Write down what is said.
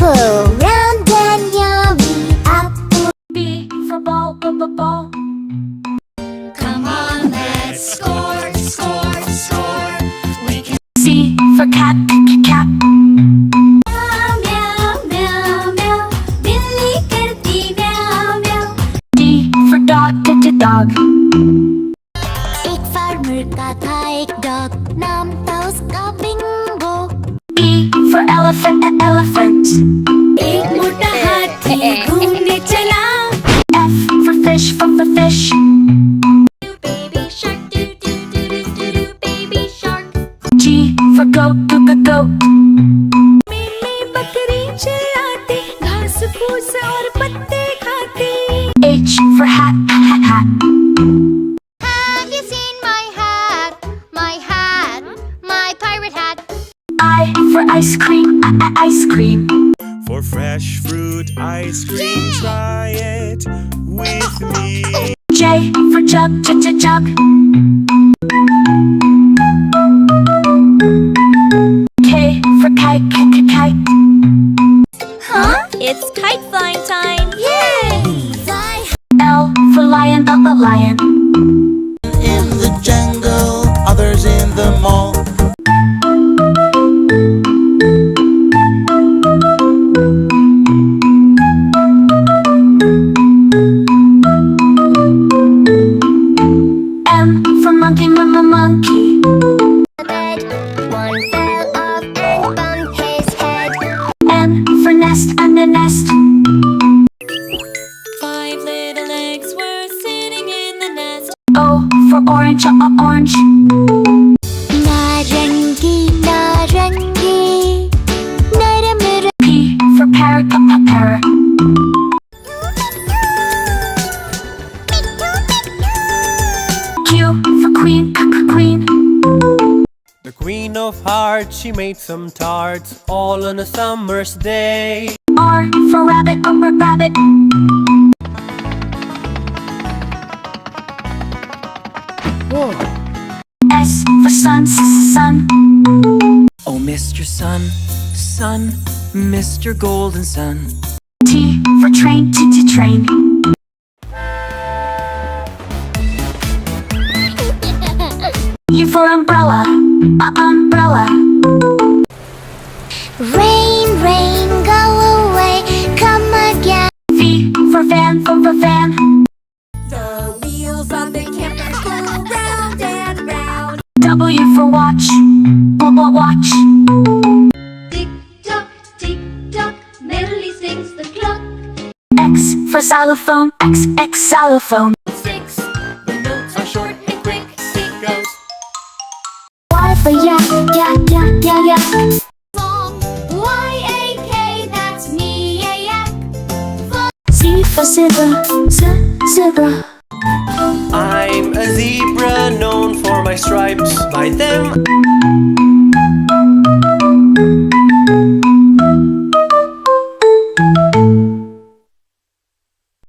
apple, round and yummy apple. B for ball, ball. Come on, let's score, score, score. We can. C for cat, cat. Meow, meow, meow, meow. Billy करती meow, meow. D for dog, dog. एक farmer का था एक dog, नाम था उसका Bingo. E for elephant, elephant. एक मोटा हाथी घूमने चला. F for fish, for fish. Baby shark, do do do do do do. Baby shark. G for goat, goat. मेली बकरी चिल्लाती, घास फूस और पत्ते खाती. H for hat, hat. Have you seen my hat? My hat, my pirate hat. I for ice cream, ice cream. For fresh fruit ice cream, try it with me. J for jug, jug. K for kite, kite. Huh? It's kite flying time. Yay! Fly L for lion, lion. In the jungle, others in the mall. M for monkey, monkey. bed, one fell off and bumped his head. N for nest, and a nest. 5 little eggs were sitting in the nest. O for orange, orange. नारंगी नारंगी नरम P for parrot, parrot. Q for queen, queen. The Queen of Hearts, she made some tarts all on a summer's day. R for rabbit, rabbit. S for sun, sun. Oh, Mr. Sun, Sun, Mr. Golden Sun. T for train, train. U for umbrella, umbrella. Rain, rain, go away, come again. V for van, van. The wheels on the camper go round and round. W for watch, watch. Tick tock, Melody sings the clock. X for xylophone, X xylophone. 6, the notes are short and quick. It goes Y for yak, yak. long. Y-A-K, that's me, a yak. Z for zebra, zebra. I'm a zebra known for my stripes. By them